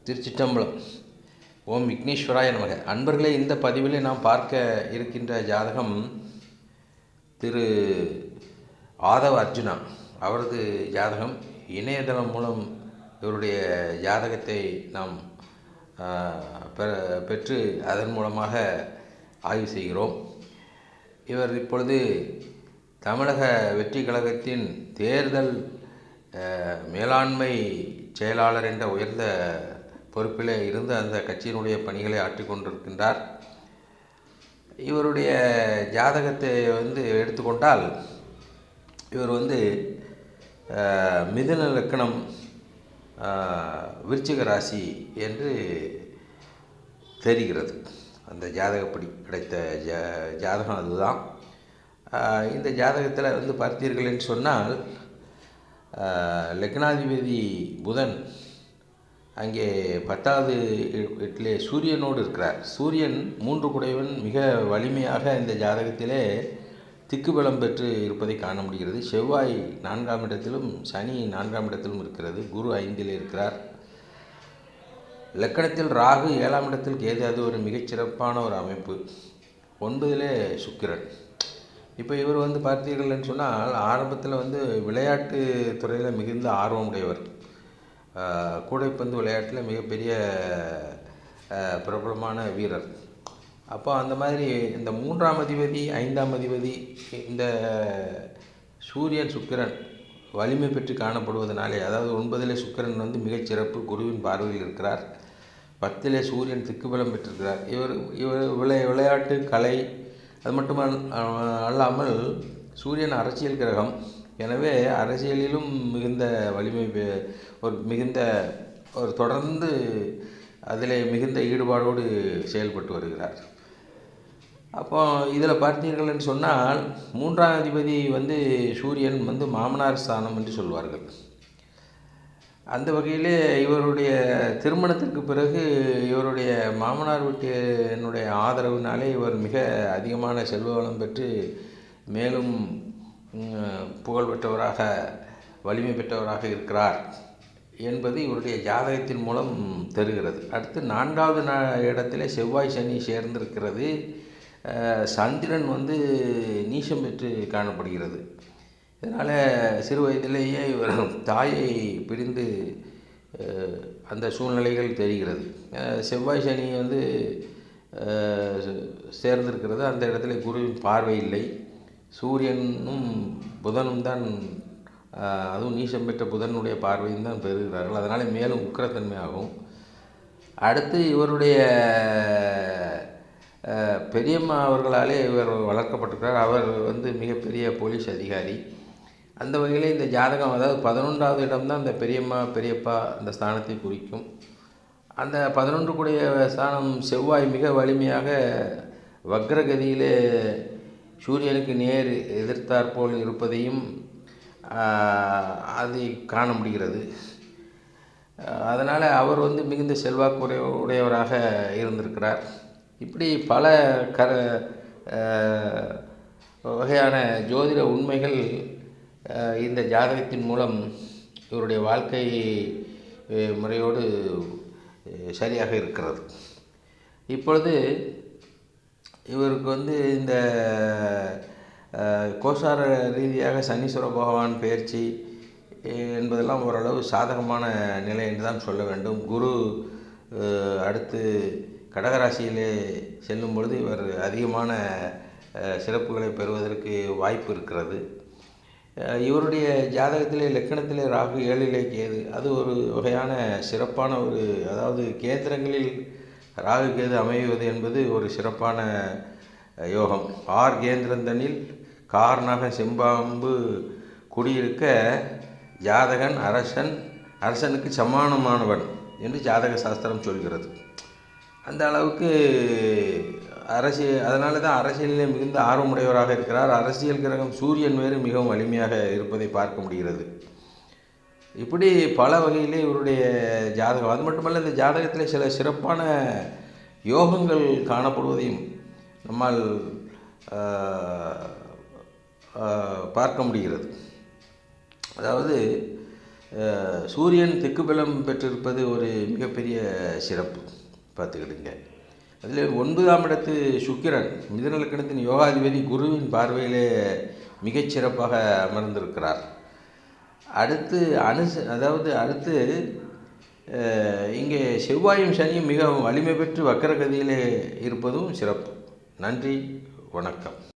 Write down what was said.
திருச்சிற்றம்பலம். ஓம் விக்னேஸ்வராய நமக. அன்பர்களே, இந்த பதிவிலே நாம் பார்க்க இருக்கின்ற ஜாதகம் திரு ஆதவ அர்ஜுனா அவரது ஜாதகம். இணையதளம் மூலம் இவருடைய ஜாதகத்தை நாம் பெற்று அதன் மூலமாக ஆய்வு செய்கிறோம். இவர் இப்பொழுது தமிழக வெற்றி கழகத்தின் தேர்தல் மேலாண்மை செயலாளர் என்ற உயர்ந்த பொறுப்பிலே இருந்து அந்த கட்சியினுடைய பணிகளை ஆற்றிக்கொண்டிருக்கின்றார். இவருடைய ஜாதகத்தை எடுத்துக்கொண்டால், இவர் மிதுன லக்னம், விருச்சிக ராசி என்று தெரிகிறது. அந்த ஜாதகப்படி கிடைத்த ஜாதகம் அதுதான். இந்த ஜாதகத்தில் பார்த்தீர்கள் என்று சொன்னால், லக்னாதிபதி புதன் அங்கே 10வது வீட்டிலே சூரியனோடு இருக்கிறார். சூரியன் 3 குடையவன் மிக வலிமையாக இந்த ஜாதகத்திலே திக்குபலம் பெற்று இருப்பதை காண முடிகிறது. செவ்வாய் 4ஆம் இடத்திலும் சனி 4ஆம் இடத்திலும் இருக்கிறது. குரு 5இல் இருக்கிறார். லக்கணத்தில் ராகு 7ஆம் இடத்தில் கேது. அது ஒரு மிகச்சிறப்பான ஒரு அமைப்பு. 9இலே சுக்கிரன். இப்போ இவர் பார்த்தீர்கள் என்று சொன்னால், ஆரம்பத்தில் விளையாட்டு துறையில் மிகுந்த ஆர்வமுடையவர். கூடைப்பந்து விளையாட்டில் மிகப்பெரிய பிரபலமான வீரர். அப்போ அந்த மாதிரி இந்த 3ஆம் அதிபதி 5ஆம் அதிபதி இந்த சூரியன் சுக்கிரன் வலிமை பெற்று காணப்படுவதனாலே, அதாவது 9இலே சுக்கிரன் மிகச்சிறப்பு, குருவின் பார்வையில் இருக்கிறார். 10இலே சூரியன் திக்குபலம் பெற்றிருக்கிறார். இவர் விளையாட்டு கலை அது மட்டும் அல்லாமல் சூரியன் அரசியல் கிரகம். எனவே அரசியலிலும் மிகுந்த வலிமை, ஒரு தொடர்ந்து அதில் மிகுந்த ஈடுபாடோடு செயல்பட்டு வருகிறார். அப்போ இதில் பார்த்தீர்கள்னு சொன்னால், 3ஆம் அதிபதி சூரியன் மாமனார் ஸ்தானம் என்று சொல்வார்கள். அந்த வகையிலே இவருடைய திருமணத்திற்கு பிறகு இவருடைய மாமனார் வீட்டினுடைய ஆதரவினாலே இவர் மிக அதிகமான செல்வ வளம் பெற்று மேலும் புகழ் பெற்றவராக, வலிமை பெற்றவராக இருக்கிறார் என்பது இவருடைய ஜாதகத்தின் மூலம் தெரிகிறது. அடுத்து 4வது இடத்திலே செவ்வாய் சனி சேர்ந்திருக்கிறது. சந்திரன் நீசம் பெற்று காணப்படுகிறது. இதனால் சிறு வயதிலேயே இவர் தாயை பிரிந்து அந்த சூழ்நிலைகள் தெரிகிறது. செவ்வாய் சனி சேர்ந்திருக்கிறது. அந்த இடத்துல குருவின் பார்வை இல்லை. சூரியனும் புதனும் தான், அதுவும் நீசம் பெற்ற புதனுடைய பார்வையும் தான் பெறுகிறார்கள். அதனால் மேலும் உக்கிரத்தன்மை ஆகும். அடுத்து இவருடைய பெரியம்மா அவர்களாலே இவர் வளர்க்கப்பட்டிருக்கிறார். அவர் மிகப்பெரிய போலீஸ் அதிகாரி. அந்த வகையில் இந்த ஜாதகம், அதாவது 11வது இடம்தான் இந்த பெரியம்மா பெரியப்பா அந்த ஸ்தானத்தை குறிக்கும். அந்த 11 கூடிய ஸ்தானம் செவ்வாய் மிக வலிமையாக வக்ரகதியிலே சூரியனுக்கு நேர் எதிர்த்தாற்போல் இருப்பதையும் அதை காண முடிகிறது. அதனால் அவர் மிகுந்த செல்வாக்கு உடையவராக இருந்திருக்கிறார். இப்படி பல வகையான ஜோதிட உண்மைகள் இந்த ஜாதகத்தின் மூலம் இவருடைய வாழ்க்கை முறையோடு சரியாக இருக்கிறது. இப்பொழுது இவருக்கு இந்த கோசார ரீதியாக சனீஸ்வர பகவான் பெயர்ச்சி என்பதெல்லாம் ஓரளவு சாதகமான நிலை என்று தான் சொல்ல வேண்டும். குரு அடுத்து கடகராசியிலே செல்லும் பொழுது இவர் அதிகமான சிறப்புகளை பெறுவதற்கு வாய்ப்பு இருக்கிறது. இவருடைய ஜாதகத்திலே லக்கணத்திலே ராகு 7இலே கேது. அது ஒரு வகையான சிறப்பான ஒரு, அதாவது கேந்திரங்களில் ராகு கேது அமைவது என்பது ஒரு சிறப்பான யோகம். ஆர் கேந்திரந்தனில் கார்நாக செம்பாம்பு குடியிருக்க ஜாதகன் அரசனுக்கு சமானமானவன் என்று ஜாதக சாஸ்திரம் சொல்கிறது. அந்த அளவுக்கு அதனால தான் அரசியலிலே மிகுந்த ஆர்வமுடையவராக இருக்கிறார். அரசியல் கிரகம் சூரியன் வேறு மிகவும் வலிமையாக இருப்பதை பார்க்க முடிகிறது. இப்படி பல வகையிலே இவருடைய ஜாதகம், அது மட்டுமல்ல இந்த ஜாதகத்தில் சில சிறப்பான யோகங்கள் காணப்படுவதையும் நம்மால் பார்க்க முடிகிறது. அதாவது சூரியன் தெற்கு பலம் பெற்றிருப்பது ஒரு மிகப்பெரிய சிறப்பு பார்த்துக்கிடுங்க. அதில் 9ஆம் இடத்து சுக்கிரன் மிதுன லக்னத்தின் யோகாதிபதி குருவின் பார்வையிலே மிகச்சிறப்பாக அமர்ந்திருக்கிறார். அடுத்து அடுத்து இங்கே செவ்வாயும் சனியும் மிக வலிமை பெற்று வக்கரகதியிலே இருப்பதும் சிறப்பு. நன்றி, வணக்கம்.